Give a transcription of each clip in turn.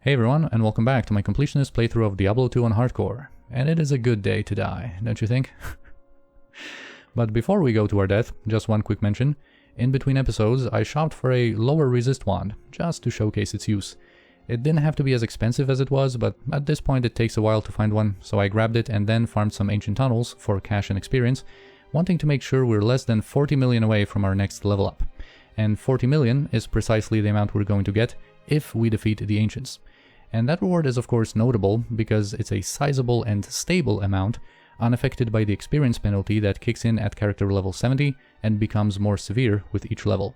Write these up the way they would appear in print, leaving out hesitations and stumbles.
Hey everyone, and welcome back to my Completionist playthrough of Diablo 2 on Hardcore. And it is a good day to die, don't you think? But before we go to our death, just one quick mention. In between episodes, I shopped for a lower resist wand, just to showcase its use. It didn't have to be as expensive as it was, but at this point it takes a while to find one, so I grabbed it and then farmed some ancient tunnels for cash and experience, wanting to make sure we're less than 40 million away from our next level up. And 40 million is precisely the amount we're going to get if we defeat the ancients. And that reward is of course notable because it's a sizable and stable amount, unaffected by the experience penalty that kicks in at character level 70 and becomes more severe with each level.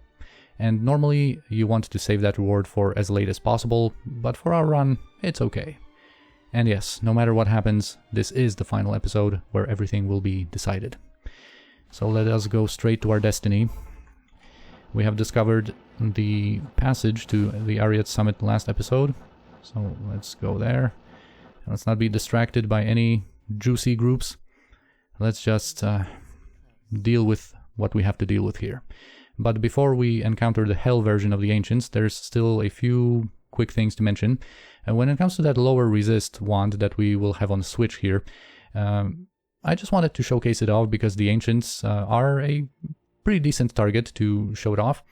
And normally you want to save that reward for as late as possible, but for our run, it's okay. And yes, no matter what happens, this is the final episode where everything will be decided. So let us go straight to our destiny. We have discovered the passage to the Ariat Summit last episode. So let's go there. Let's not be distracted by any juicy groups. Let's just deal with what we have to deal with here. But before we encounter the hell version of the ancients, there's still a few quick things to mention. When it comes to that lower resist wand that we will have on the switch here, I just wanted to showcase it off because the ancients are a pretty decent target to show it off.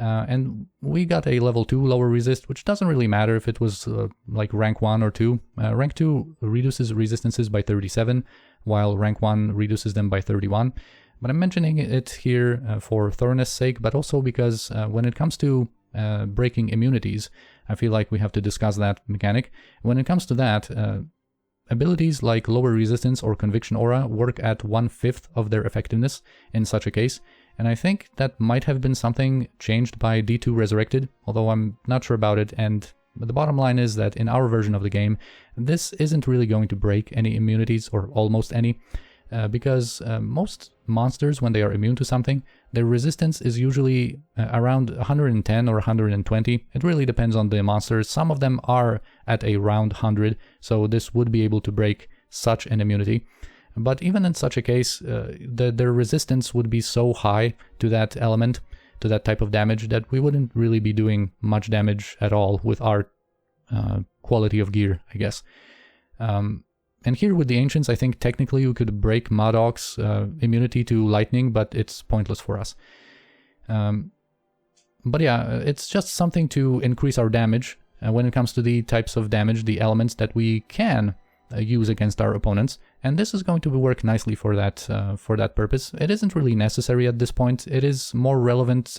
And we got a level 2 lower resist, which doesn't really matter if it was like rank 1 or 2. Rank 2 reduces resistances by 37, while rank 1 reduces them by 31. But I'm mentioning it here for thoroughness sake, but also because when it comes to breaking immunities, I feel like we have to discuss that mechanic. When it comes to that, abilities like lower resistance or conviction aura work at 1/5 of their effectiveness in such a case. And I think that might have been something changed by D2 Resurrected, although I'm not sure about it, and the bottom line is that in our version of the game, this isn't really going to break any immunities, or almost any, because most monsters, when they are immune to something, their resistance is usually around 110 or 120. It really depends on the monsters. Some of them are at around 100, so this would be able to break such an immunity. But even in such a case, their resistance would be so high to that element, to that type of damage, that we wouldn't really be doing much damage at all with our quality of gear, I guess. And here with the Ancients, I think technically we could break Modok's immunity to lightning, but it's pointless for us. But yeah, it's just something to increase our damage when it comes to the types of damage, the elements that we can use against our opponents, and this is going to work nicely for that purpose. It isn't really necessary at this point. It is more relevant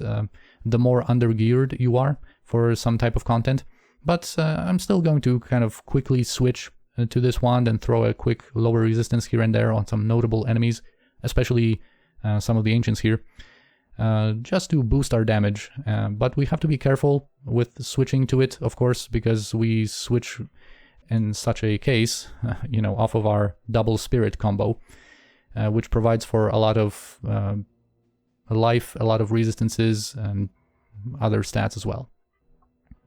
the more undergeared you are for some type of content, but I'm still going to kind of quickly switch to this wand and throw a quick lower resistance here and there on some notable enemies, especially some of the ancients here, just to boost our damage. But we have to be careful with switching to it, of course, because we switch in such a case, off of our double spirit combo, which provides for a lot of life, a lot of resistances, and other stats as well.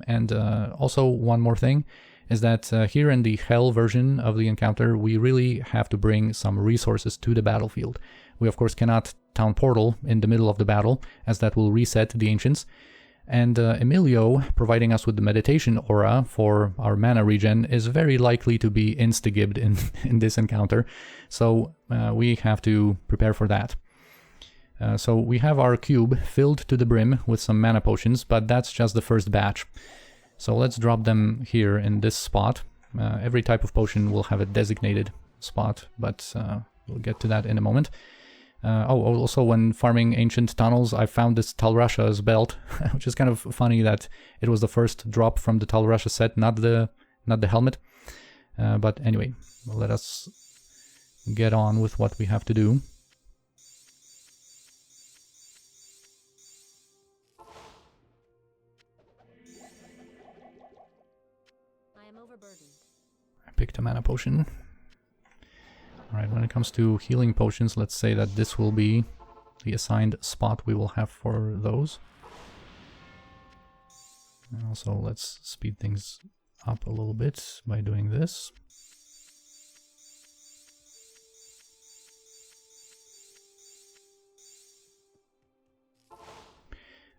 And also one more thing is that here in the Hell version of the encounter, we really have to bring some resources to the battlefield. We of course cannot town portal in the middle of the battle, as that will reset the Ancients. And Emilio, providing us with the meditation aura for our mana regen, is very likely to be insta-gibbed in this encounter, so we have to prepare for that. So we have our cube filled to the brim with some mana potions, but that's just the first batch. So let's drop them here in this spot. Every type of potion will have a designated spot, but we'll get to that in a moment. Also, when farming ancient tunnels, I found this Talrasha's belt, which is kind of funny that it was the first drop from the Talrasha set, not the helmet. But anyway, let us get on with what we have to do. I am overburdened. I picked a mana potion. Alright, when it comes to healing potions, let's say that this will be the assigned spot we will have for those. And also, let's speed things up a little bit by doing this.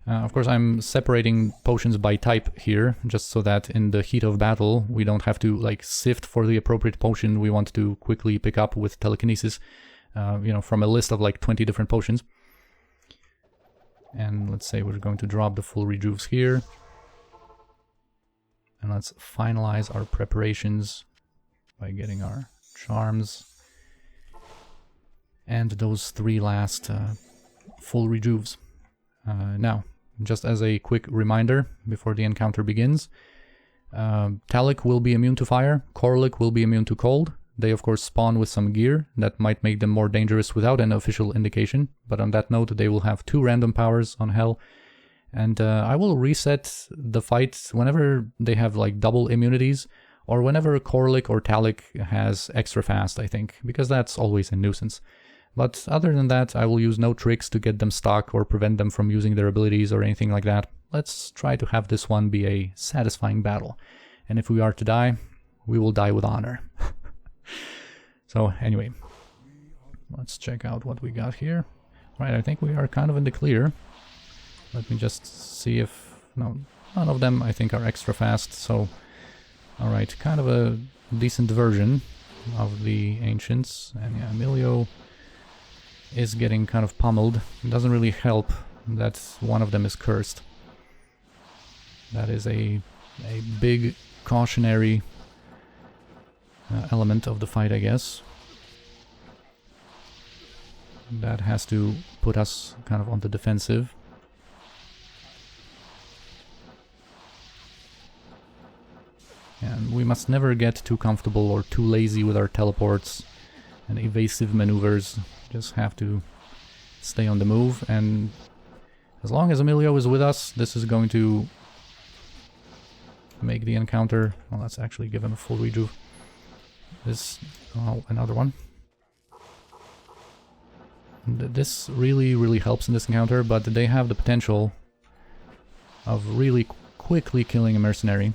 Of course, I'm separating potions by type here, just so that in the heat of battle, we don't have to like sift for the appropriate potion we want to quickly pick up with telekinesis, you know, from a list of like 20 different potions. And let's say we're going to drop the full rejuves here. And let's finalize our preparations by getting our charms and those 3 last full rejuves. Now, just as a quick reminder before the encounter begins, Talic will be immune to fire, Korlik will be immune to cold. They of course spawn with some gear that might make them more dangerous without an official indication, but on that note they will have 2 random powers on Hell, and I will reset the fight whenever they have like double immunities, or whenever Korlik or Talic has extra fast, I think, because that's always a nuisance. But other than that, I will use no tricks to get them stuck or prevent them from using their abilities or anything like that. Let's try to have this one be a satisfying battle. And if we are to die, we will die with honor. So anyway, let's check out what we got here. Right, I think we are kind of in the clear. Let me just see if... no, none of them I think are extra fast, so... Alright, kind of a decent version of the Ancients. And yeah, Emilio is getting kind of pummeled. It doesn't really help that one of them is cursed. That is a big cautionary element of the fight, I guess. That has to put us kind of on the defensive. And we must never get too comfortable or too lazy with our teleports and evasive maneuvers. Just have to stay on the move, and as long as Emilio is with us, this is going to make the encounter... well, let's actually give him a full rejuve. This... oh, another one. This really helps in this encounter, but they have the potential of really quickly killing a mercenary.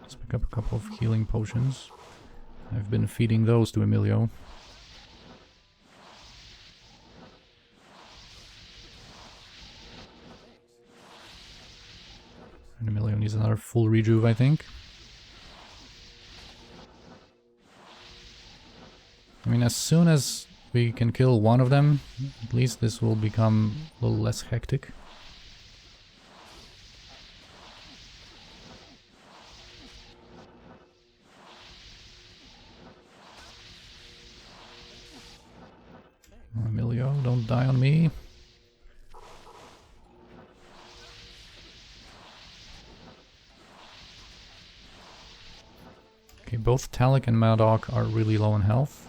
Let's pick up a couple of healing potions. I've been feeding those to Emilio. And Emilio needs another full rejuve, I think. I mean, as soon as we can kill one of them, at least this will become a little less hectic. Emilio, don't die on me. Okay, both Talic and Madoc are really low on health.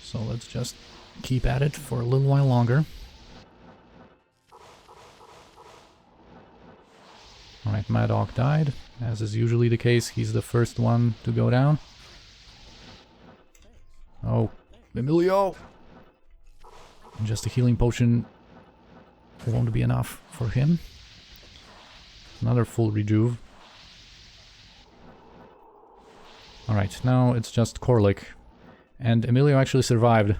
So let's just keep at it for a little while longer. Alright, Madoc died. As is usually the case, he's the first one to go down. Oh, Emilio! Just a healing potion won't be enough for him. Another full rejuve. Alright, now it's just Korlik. And Emilio actually survived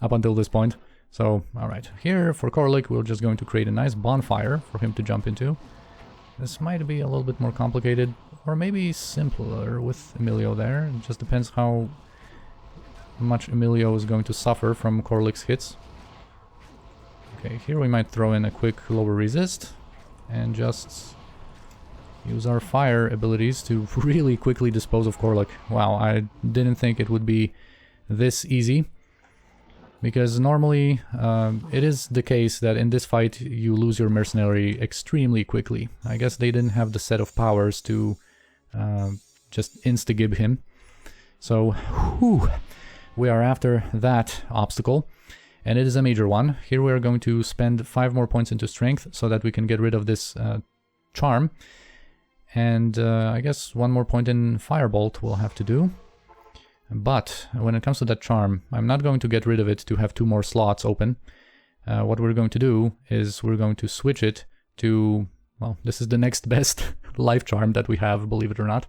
up until this point. So, alright, here for Korlik we're just going to create a nice bonfire for him to jump into. This might be a little bit more complicated, or maybe simpler with Emilio there. It just depends how much Emilio is going to suffer from Korlik's hits. Okay, here we might throw in a quick lower resist and just use our fire abilities to really quickly dispose of Korlik. Wow, I didn't think it would be this easy, because normally it is the case that in this fight you lose your mercenary extremely quickly. I guess they didn't have the set of powers to just insta-gib him. So, whew, we are after that obstacle, and it is a major one. Here we are going to spend 5 more points into strength so that we can get rid of this charm, and I guess 1 more point in firebolt will have to do. But when it comes to that charm, I'm not going to get rid of it to have 2 more slots open. What we're going to do is we're going to switch it to, well, this is the next best life charm that we have, believe it or not.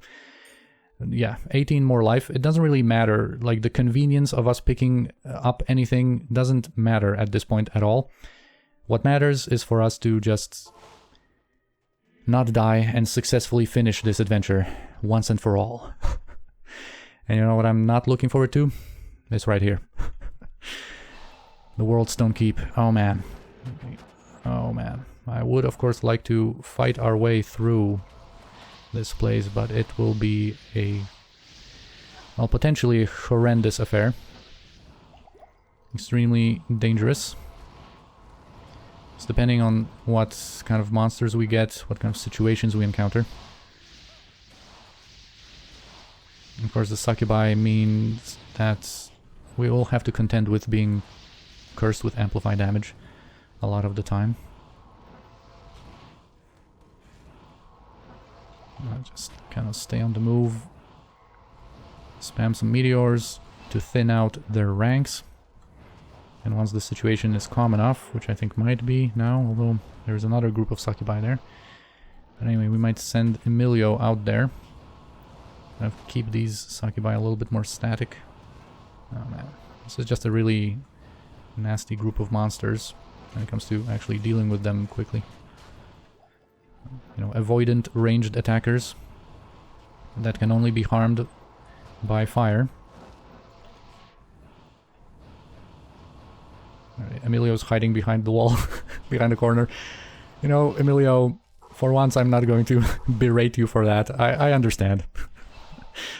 Yeah, 18 more life. It doesn't really matter. Like, the convenience of us picking up anything doesn't matter at this point at all. What matters is for us to just not die and successfully finish this adventure once and for all. And you know what I'm not looking forward to? This right here. The World Stone Keep. Oh man. Oh man. I would of course like to fight our way through this place, but it will be a, well, potentially a horrendous affair. Extremely dangerous. It's depending on what kind of monsters we get, what kind of situations we encounter. Of course, the succubi means that we will have to contend with being cursed with amplified damage a lot of the time. I'll just kind of stay on the move. Spam some meteors to thin out their ranks. And once the situation is calm enough, which I think might be now, although there's another group of succubi there. But anyway, we might send Emilio out there. Kind of keep these succubi a little bit more static. Oh man, this is just a really nasty group of monsters when it comes to actually dealing with them quickly. You know, avoidant ranged attackers that can only be harmed by fire. Right, Emilio's hiding behind the wall, behind the corner. You know, Emilio, for once I'm not going to berate you for that. I understand.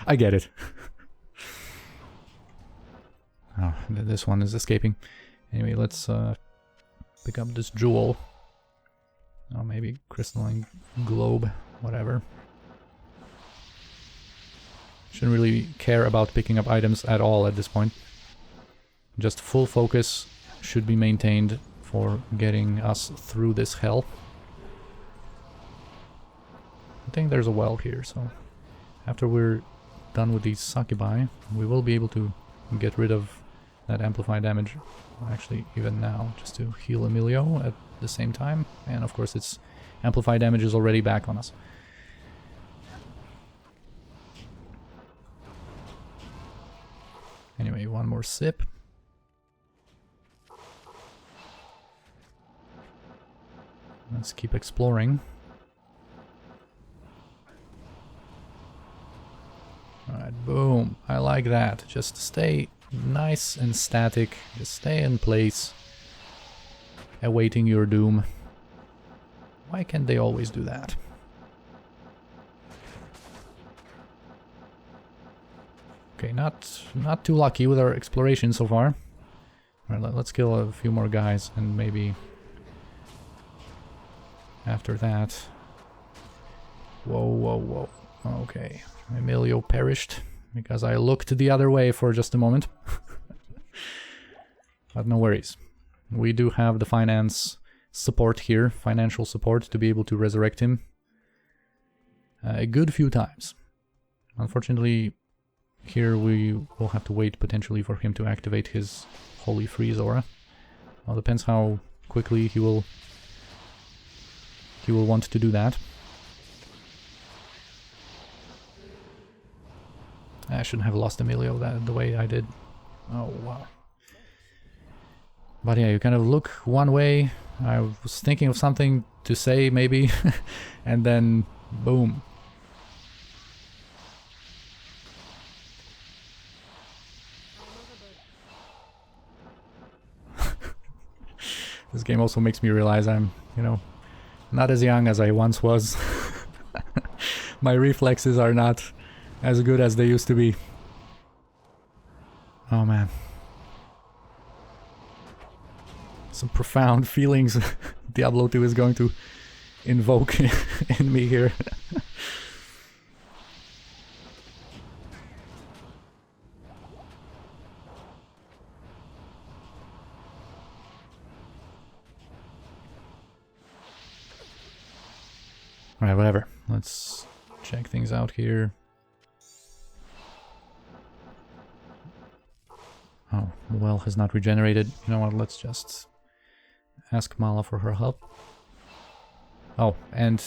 I get it. Oh, this one is escaping. Anyway, let's pick up this jewel. Oh, maybe crystalline globe, whatever. Shouldn't really care about picking up items at all at this point. Just full focus should be maintained for getting us through this hell. I think there's a well here, so after we're done with these succubi, we will be able to get rid of that amplified damage. Actually, even now, just to heal Emilio at the same time. And of course, its amplified damage is already back on us. Anyway, one more sip. Let's keep exploring. Alright, boom. I like that. Just stay nice and static. Just stay in place, awaiting your doom. Why can't they always do that? Okay, not too lucky with our exploration so far. Alright, let's kill a few more guys and maybe after that... Whoa, whoa, whoa. Okay. Emilio perished because I looked the other way for just a moment. But no worries. We do have the finance support here, financial support, to be able to resurrect him a good few times. Unfortunately, here we will have to wait potentially for him to activate his Holy Freeze aura. Well, depends how quickly he will want to do that. I shouldn't have lost Emilio the way I did. Oh, wow. But yeah, you kind of look one way. I was thinking of something to say, maybe. And then, boom. This game also makes me realize I'm, you know, not as young as I once was. My reflexes are not as good as they used to be. Oh man. Some profound feelings Diablo 2 is going to invoke in me here. Alright, whatever. Let's check things out here. well has not regenerated. You know what, let's just ask Mala for her help. Oh, and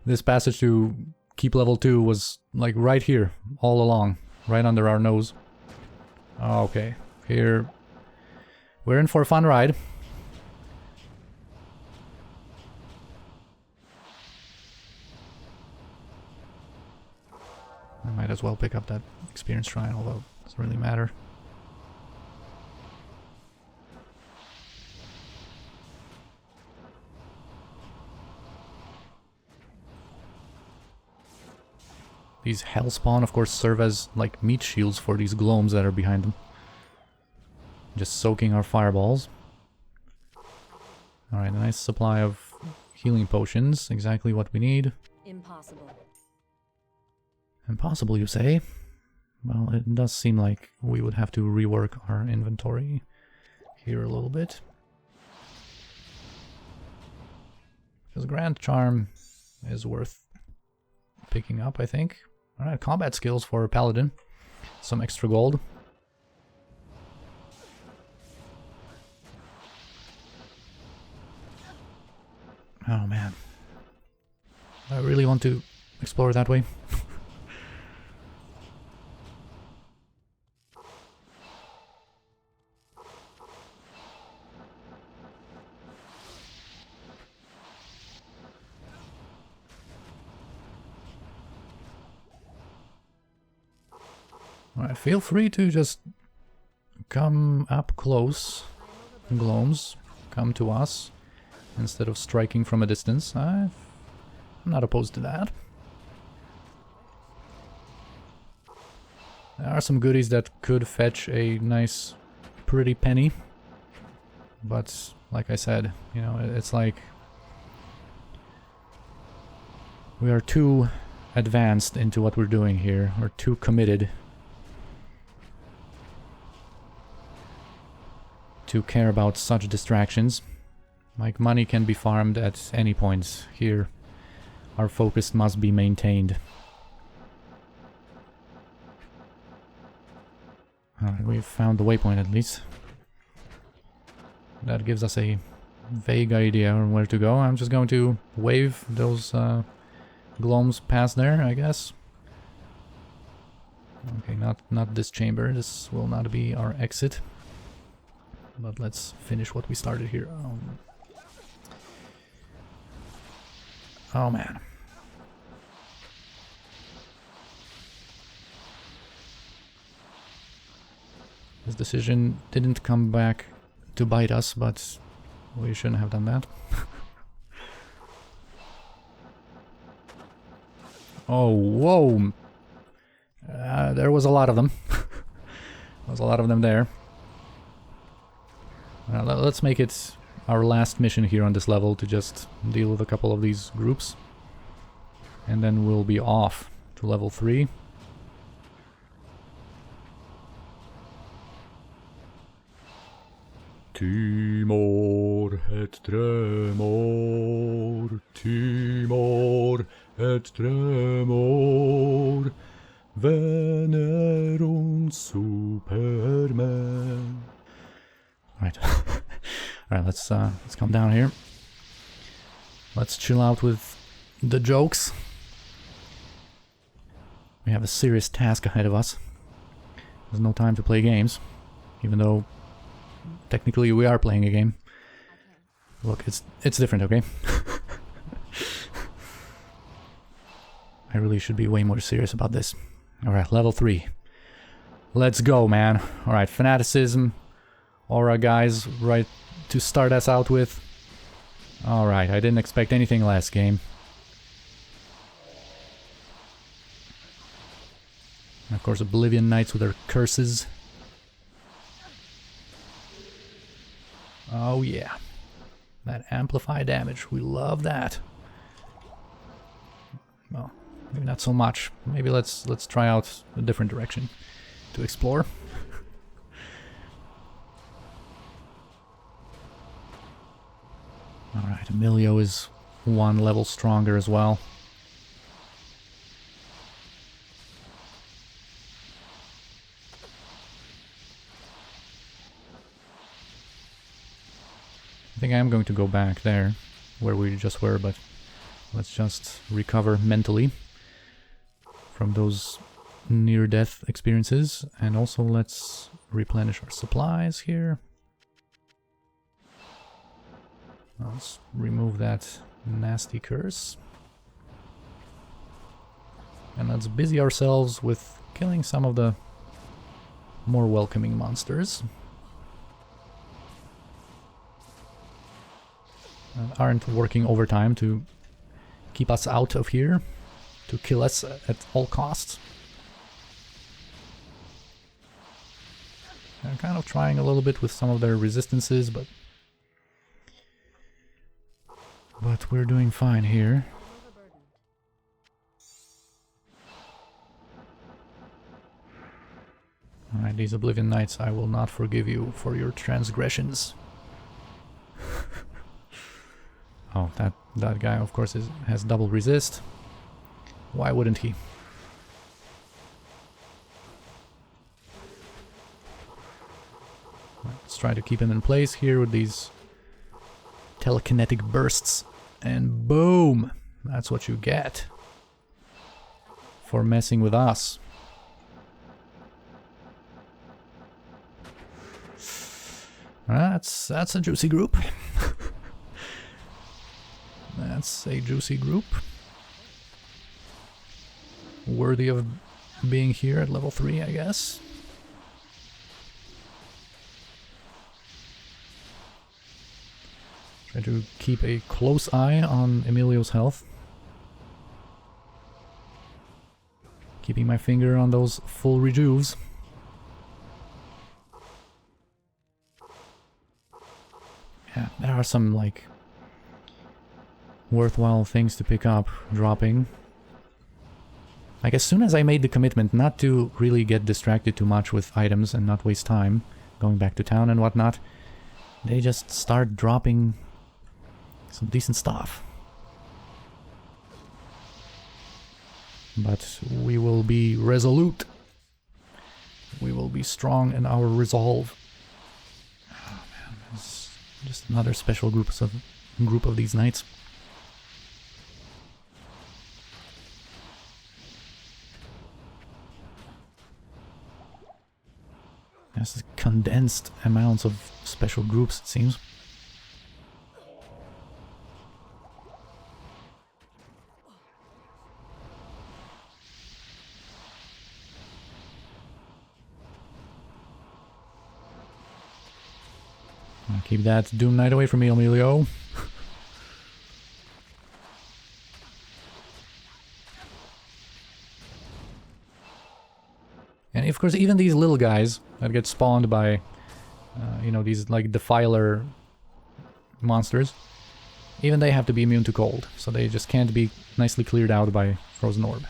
this passage to keep level 2 was like right here, all along, right under our nose. Okay, here we're in for a fun ride. I might as well pick up that experience shrine, although it doesn't really matter. These hellspawn, of course, serve as like meat shields for these gloams that are behind them. Just soaking our fireballs. Alright, a nice supply of healing potions. Exactly what we need. Impossible. Impossible, you say? Well, it does seem like we would have to rework our inventory here a little bit. Because Grand Charm is worth picking up, I think. Alright, combat skills for a paladin. Some extra gold. Oh man. I really want to explore that way. Alright, feel free to just come up close, gloams, come to us, instead of striking from a distance. I'm not opposed to that. There are some goodies that could fetch a nice, pretty penny, but like I said, you know, it's like we are too advanced into what we're doing here, we're too committed to care about such distractions. Like, money can be farmed at any point. Here, our focus must be maintained. Alright, we've found the waypoint at least. That gives us a vague idea on where to go. I'm just going to wave those gloams past there, I guess. Okay, not this chamber. This will not be our exit. But let's finish what we started here. Oh man. This decision didn't come back to bite us, but we shouldn't have done that. Oh, whoa! There was a lot of them. There was a lot of them there. Let's make it our last mission here on this level to just deal with a couple of these groups. And then we'll be off to level 3. Timor et tremor, timor et tremor, venerunt supermen. Alright. Alright, let's come down here. Let's chill out with the jokes. We have a serious task ahead of us. There's no time to play games, even though technically we are playing a game. Look, it's different, okay? I really should be way more serious about this. Alright, level 3. Let's go, man. Alright, fanaticism. Aura guys, right to start us out with. Alright, I didn't expect anything last game. And of course, Oblivion Knights with their curses. Oh yeah. That amplify damage, we love that. Well, maybe not so much. Maybe let's try out a different direction to explore. Alright, Emilio is 1 level stronger as well. am going to go back there, where we just were, but let's just recover mentally from those near-death experiences. And also let's replenish our supplies here. Let's remove that nasty curse. And let's busy ourselves with killing some of the more welcoming monsters that aren't working overtime to keep us out of here, to kill us at all costs. I'm kind of trying a little bit with some of their resistances, but we're doing fine here. Alright, these Oblivion Knights, I will not forgive you for your transgressions. Oh, that guy, of course, has double resist. Why wouldn't he? Let's try to keep him in place here with these telekinetic bursts. And boom! That's what you get for messing with us. That's a juicy group. That's a juicy group. Worthy of being here at level 3, I guess. Try to keep a close eye on Emilio's health. Keeping my finger on those full rejuves. Yeah, there are some, like, worthwhile things to pick up, dropping. Like, as soon as I made the commitment not to really get distracted too much with items and not waste time going back to town and whatnot, they just start dropping some decent stuff. But we will be resolute. We will be strong in our resolve. Oh man, it's just another special group of these knights. There's condensed amounts of special groups, it seems. Keep that Doom Knight away from me, Emilio. And of course, even these little guys that get spawned by, you know, these like defiler monsters, even they have to be immune to cold, so they just can't be nicely cleared out by Frozen Orb.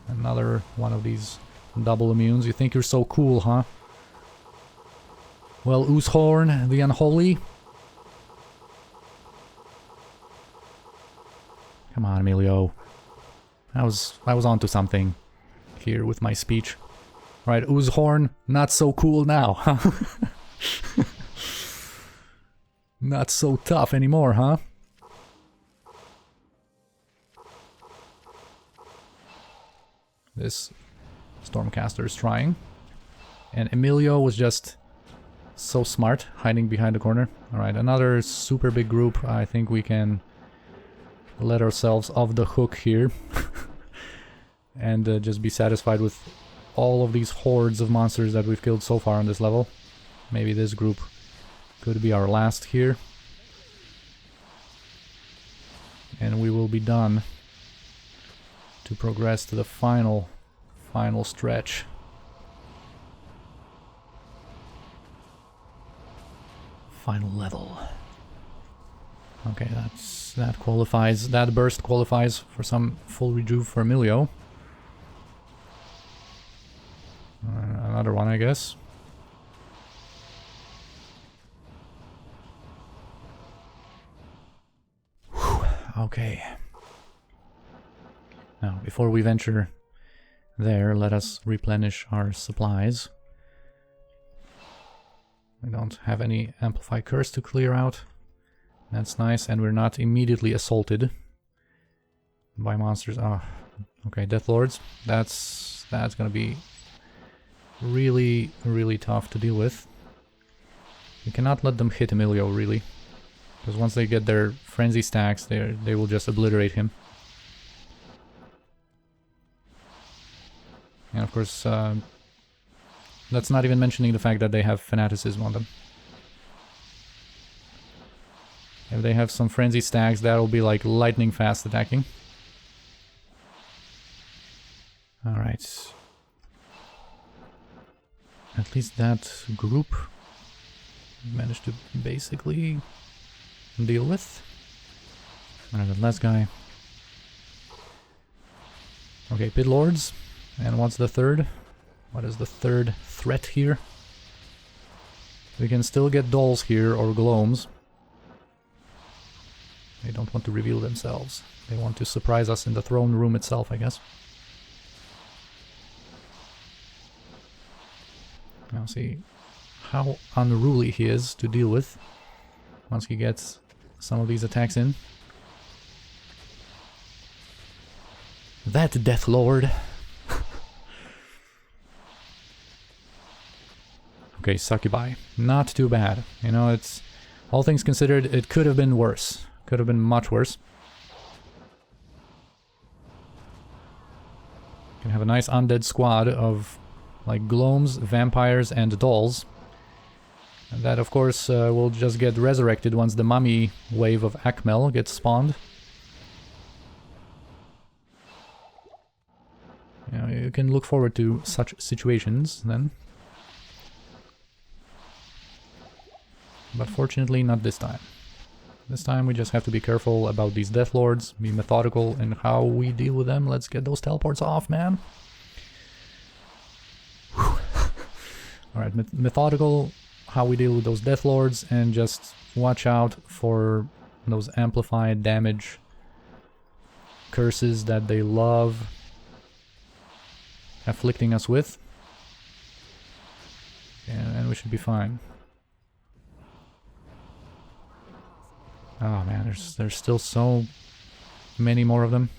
Another one of these double immunes. You think you're so cool, huh? Well, Oozehorn, the Unholy. Come on, Emilio. I was onto something here with my speech. Right, Oozehorn, not so cool now, huh? Not so tough anymore, huh? This Stormcaster is trying. And Emilio was just so smart, hiding behind the corner. Alright, another super big group. I think we can let ourselves off the hook here. And just be satisfied with all of these hordes of monsters that we've killed so far on this level. Maybe this group could be our last here. And we will be done to progress to the final stretch. Final level. Okay, that qualifies. That burst qualifies for some full rejuve for Emilio. Another one, I guess. Whew, okay. Now, before we venture there, let us replenish our supplies. We don't have any Amplify Curse to clear out. That's nice, and we're not immediately assaulted by monsters. Oh, okay, Death Lords. That's gonna be really, really tough to deal with. We cannot let them hit Emilio, really. Because once they get their frenzy stacks, they will just obliterate him. And of course, that's not even mentioning the fact that they have Fanaticism on them. If they have some frenzy stacks, that'll be like lightning fast attacking. Alright. At least that group managed to basically deal with. And the last guy. Okay, Pit Lords. And what's the third? What is the third threat here? We can still get dolls here or gloams. They don't want to reveal themselves. They want to surprise us in the throne room itself, I guess. Now see how unruly he is to deal with once he gets some of these attacks in. That Death Lord. Okay, Succubi. Not too bad. You know, it's... all things considered, it could have been worse. Could have been much worse. You can have a nice undead squad of like gloams, vampires, and dolls. And that, of course, will just get resurrected once the mummy wave of Akmel gets spawned. You know, you can look forward to such situations then. But fortunately, not this time. This time we just have to be careful about these Death Lords, be methodical in how we deal with them. Let's get those teleports off, man. Alright, methodical how we deal with those Death Lords, and just watch out for those amplified damage curses that they love afflicting us with. And we should be fine. Oh man, there's still so many more of them.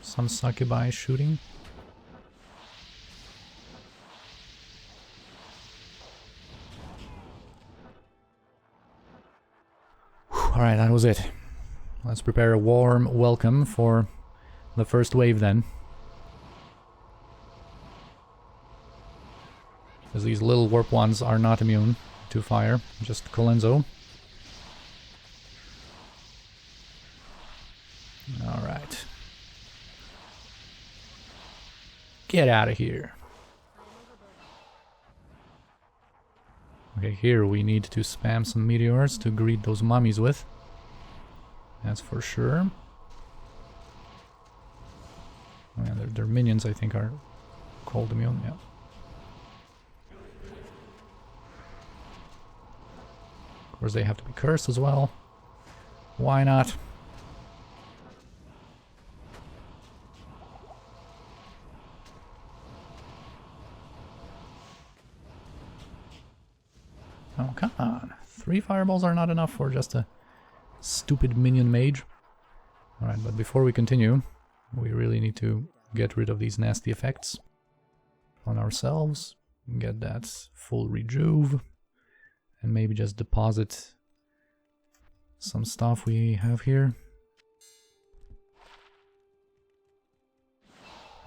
Some succubi shooting. Alright, that was it. Let's prepare a warm welcome for the first wave then. Because these little warp ones are not immune to fire, just Colenso. Alright. Get out of here. Okay, here we need to spam some meteors to greet those mummies with. That's for sure. Oh yeah, their minions, I think, are cold immune, yeah. Of course, they have to be cursed as well. Why not? Oh, come on. 3 fireballs are not enough for just a stupid minion mage. Alright, but before we continue, we really need to get rid of these nasty effects on ourselves. Get that full rejuve. And maybe just deposit some stuff we have here.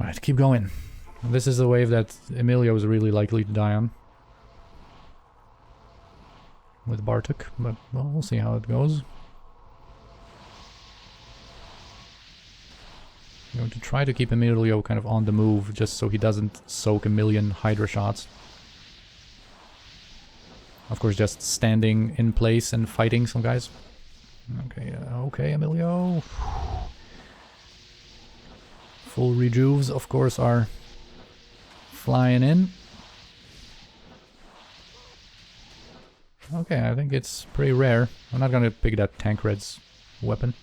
Alright, keep going. This is the wave that Emilio is really likely to die on. With Bartok, but well, we'll see how it goes. I'm going to try to keep Emilio kind of on the move, just so he doesn't soak a million Hydra shots. Of course, just standing in place and fighting some guys. Okay, okay, Emilio. Full rejuves, of course, are flying in. Okay, I think it's pretty rare. I'm not gonna pick that Tancred's weapon.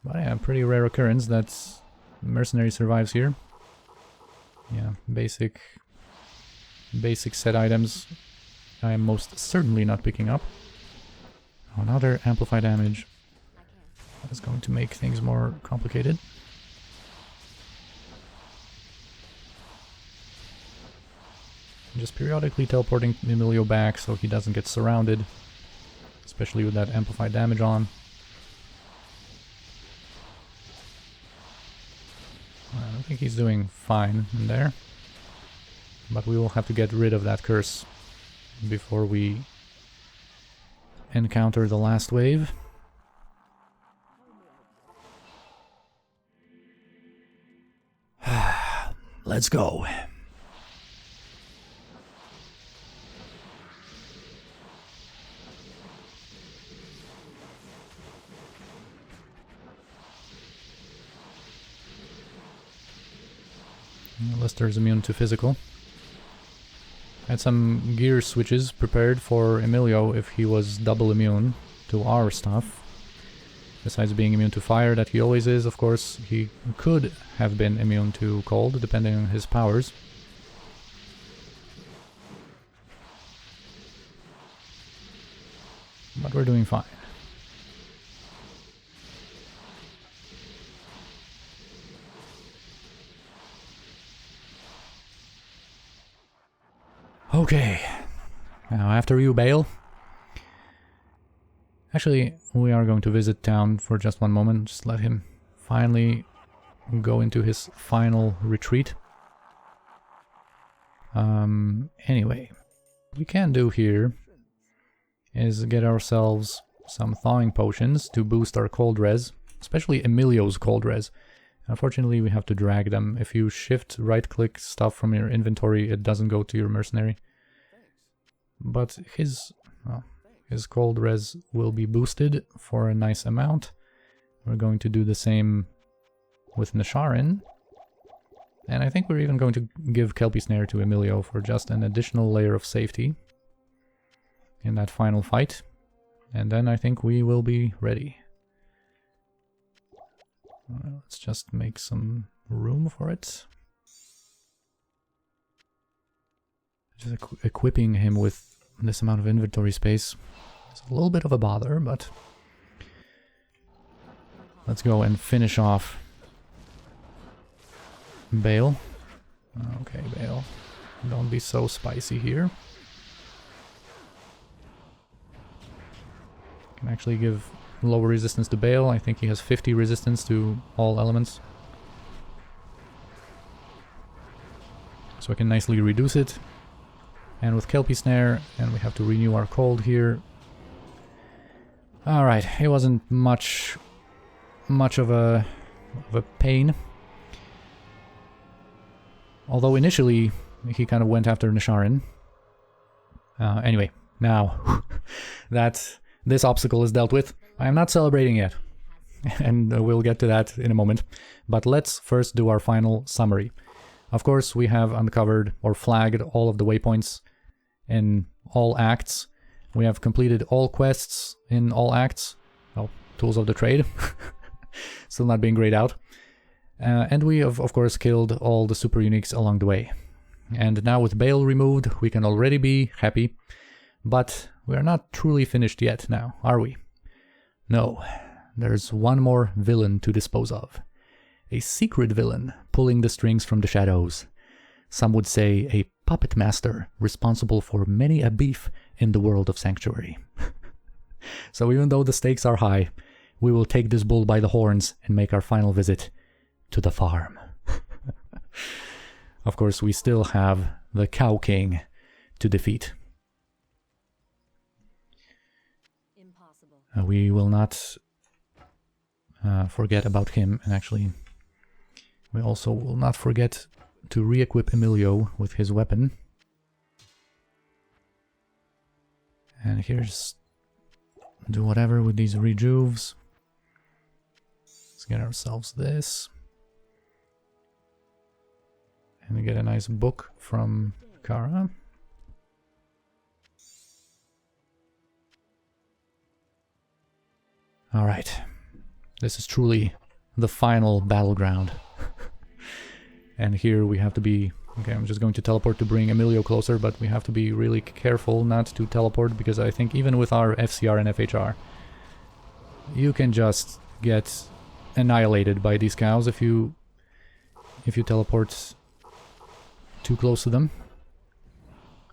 But yeah, pretty rare occurrence that mercenary survives here. Yeah, basic set items I am most certainly not picking up. Oh, another amplify damage. That's going to make things more complicated. Just periodically teleporting Emilio back so he doesn't get surrounded, especially with that amplified damage on. I think he's doing fine in there, but we will have to get rid of that curse before we encounter the last wave. Let's go. Lister's immune to physical. Had some gear switches prepared for Emilio if he was double immune to our stuff. Besides being immune to fire, that he always is, of course, he could have been immune to cold, depending on his powers. But we're doing fine. Okay, now after you, Bale. Actually, we are going to visit town for just one moment, just let him finally go into his final retreat. Anyway, what we can do here is get ourselves some thawing potions to boost our cold res, especially Emilio's cold res. Unfortunately, we have to drag them. If you shift right-click stuff from your inventory, it doesn't go to your mercenary. But his cold res will be boosted for a nice amount. We're going to do the same with Nesharin. And I think we're even going to give Kelpie Snare to Emilio for just an additional layer of safety in that final fight. And then I think we will be ready. Let's just make some room for it. Just equipping him with this amount of inventory space is a little bit of a bother, but let's go and finish off Bale. Okay, Bale, don't be so spicy here. Can actually give lower resistance to Bale. I think he has 50 resistance to all elements. So I can nicely reduce it. And with Kelpie Snare, and we have to renew our cold here. Alright, it wasn't much of a pain. Although initially he kind of went after Nesharin. Anyway, now that this obstacle is dealt with, I am not celebrating yet. And we'll get to that in a moment. But let's first do our final summary. Of course, we have uncovered or flagged all of the waypoints in all acts. We have completed all quests in all acts. Well, tools of the trade. Still not being grayed out. And we have, of course, killed all the super uniques along the way. And now with Bale removed, we can already be happy. But we are not truly finished yet now, are we? No. There's one more villain to dispose of. A secret villain pulling the strings from the shadows. Some would say a puppet master responsible for many a beef in the world of Sanctuary. So even though the stakes are high, we will take this bull by the horns and make our final visit to the farm. Of course, we still have the Cow King to defeat. Impossible. We will not forget about him, and actually we also will not forget to re-equip Emilio with his weapon. And here's do whatever with these rejuves. Let's get ourselves this. And we get a nice book from Kara. Alright. This is truly the final battleground. And here we have to be... Okay, I'm just going to teleport to bring Emilio closer, but we have to be really careful not to teleport, because I think even with our FCR and FHR, you can just get annihilated by these cows if you teleport too close to them.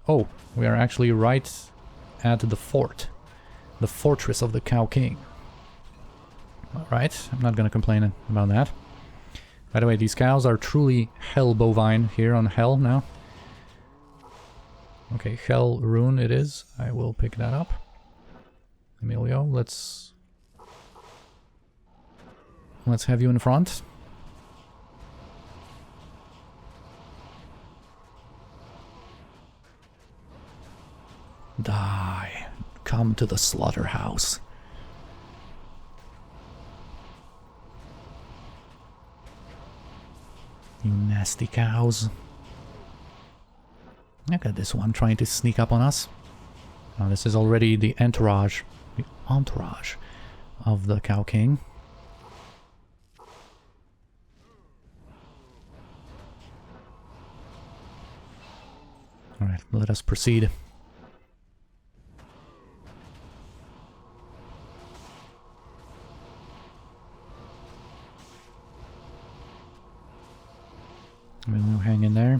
Oh, we are actually right at the fort. The fortress of the Cow King. Alright, I'm not gonna complain about that. By the way, these cows are truly hell bovine here on Hell now. Okay, Hell rune it is. I will pick that up. Emilio, let's have you in front. Die. Come to the slaughterhouse. You nasty cows. Look at this one trying to sneak up on us. Now this is already the entourage of the Cow King. Alright, let us proceed. We'll hang in there.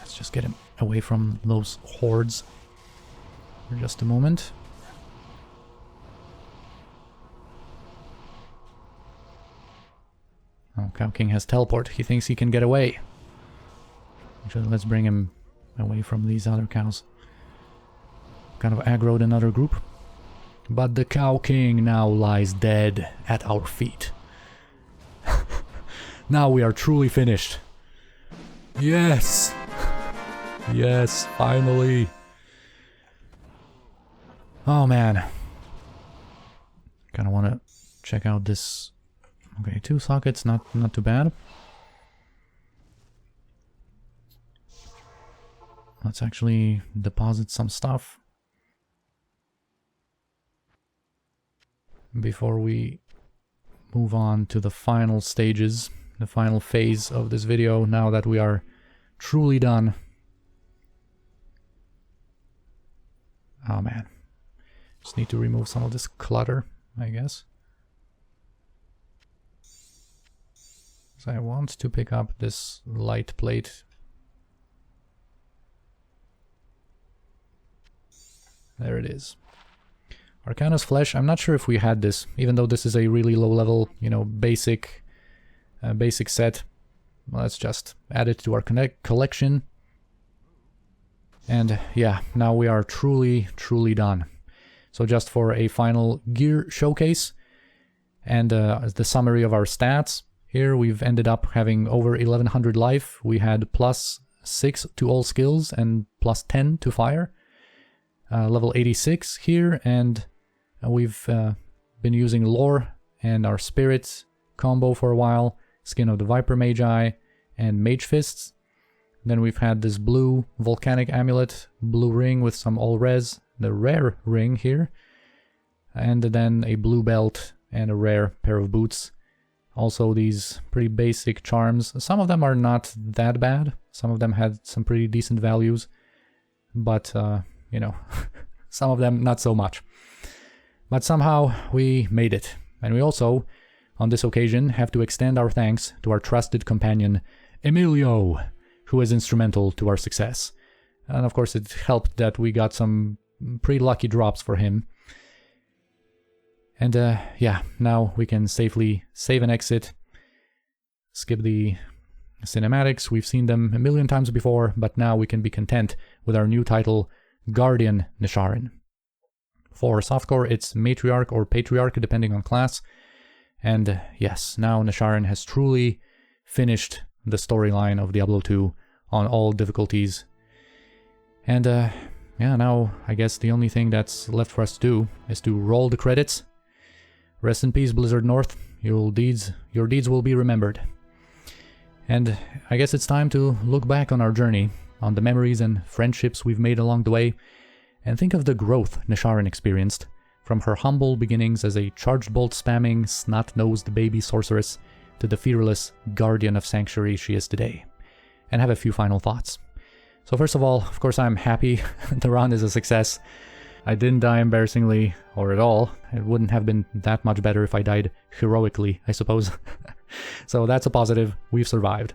Let's just get him away from those hordes for just a moment. Oh, Cow King has teleport. He thinks he can get away. Actually, let's bring him away from these other cows. Kind of aggroed another group. But the Cow King now lies dead at our feet. Now we are truly finished. Yes! Yes, finally! Oh man. Kinda wanna check out this... Okay, 2 sockets, not too bad. Let's actually deposit some stuff before we move on to the final stages, the final phase of this video, now that we are truly done. Oh man. Just need to remove some of this clutter, I guess. So I want to pick up this light plate. There it is. Arcana's Flesh, I'm not sure if we had this, even though this is a really low level, you know, basic set. Let's just add it to our collection. And yeah, now we are truly done. So just for a final gear showcase and the summary of our stats, here we've ended up having over 1100 life. We had +6 to all skills and +10 to fire. Level 86 here, and we've been using lore and our spirits combo for a while, Skin of the Viper Magi and Mage Fists. Then we've had this blue volcanic amulet, blue ring with some all res, the rare ring here, and then a blue belt and a rare pair of boots. Also these pretty basic charms. Some of them are not that bad, some of them had some pretty decent values, but you know, some of them not so much. But somehow we made it. And we also, on this occasion, have to extend our thanks to our trusted companion, Emilio, who was instrumental to our success. And of course it helped that we got some pretty lucky drops for him. And yeah, now we can safely save and exit. Skip the cinematics, we've seen them a million times before, but now we can be content with our new title, Guardian Nesharin. For softcore, it's Matriarch or Patriarch, depending on class. And yes, now Nesharin has truly finished the storyline of Diablo 2 on all difficulties. And yeah, now I guess the only thing that's left for us to do is to roll the credits. Rest in peace, Blizzard North. Your deeds will be remembered. And I guess it's time to look back on our journey on the memories and friendships we've made along the way, and think of the growth Nesharin experienced, from her humble beginnings as a charged bolt spamming, snot-nosed baby sorceress to the fearless guardian of sanctuary she is today, and have a few final thoughts. So first of all, of course I'm happy the run is a success. I didn't die embarrassingly, or at all. It wouldn't have been that much better if I died heroically, I suppose. So that's a positive, we've survived.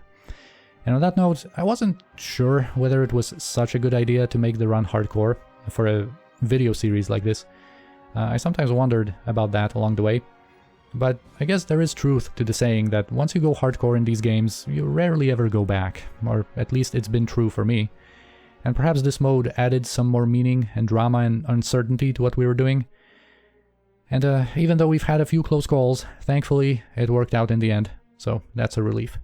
And on that note, I wasn't sure whether it was such a good idea to make the run hardcore for a video series like this. I sometimes wondered about that along the way. But I guess there is truth to the saying that once you go hardcore in these games, you rarely ever go back, or at least it's been true for me. And perhaps this mode added some more meaning and drama and uncertainty to what we were doing. And even though we've had a few close calls, thankfully it worked out in the end, so that's a relief.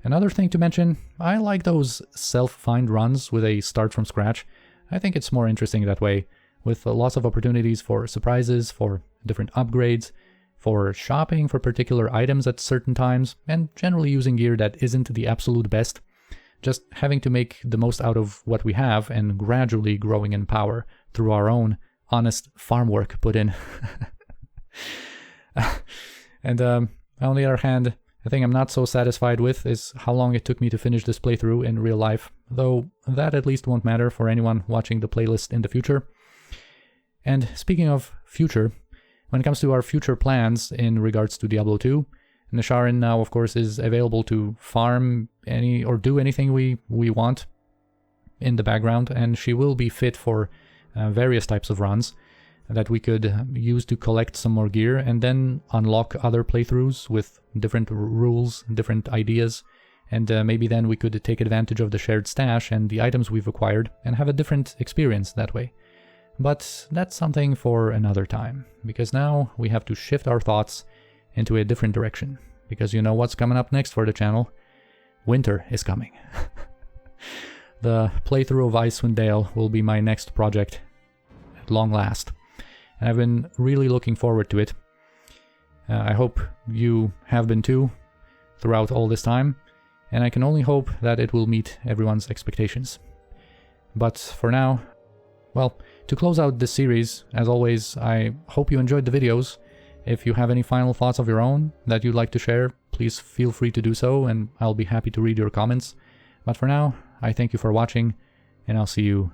Another thing to mention, I like those self-find runs with a start from scratch. I think it's more interesting that way, with lots of opportunities for surprises, for different upgrades, for shopping for particular items at certain times, and generally using gear that isn't the absolute best. Just having to make the most out of what we have and gradually growing in power through our own honest farm work put in. And on the other hand, the thing I'm not so satisfied with is how long it took me to finish this playthrough in real life, though that at least won't matter for anyone watching the playlist in the future. And speaking of future, when it comes to our future plans in regards to Diablo 2, Nesharin now, of course, is available to farm any or do anything we want in the background, and she will be fit for various types of runs that we could use to collect some more gear and then unlock other playthroughs with different rules, different ideas, and maybe then we could take advantage of the shared stash and the items we've acquired and have a different experience that way. But that's something for another time, because now we have to shift our thoughts into a different direction, because you know what's coming up next for the channel? Winter is coming. The playthrough of Icewind Dale will be my next project at long last, and I've been really looking forward to it. I hope you have been too throughout all this time, and I can only hope that it will meet everyone's expectations. But for now, well, to close out this series, as always, I hope you enjoyed the videos. If you have any final thoughts of your own that you'd like to share, please feel free to do so, and I'll be happy to read your comments. But for now, I thank you for watching, and I'll see you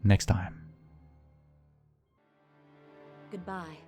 next time. Goodbye.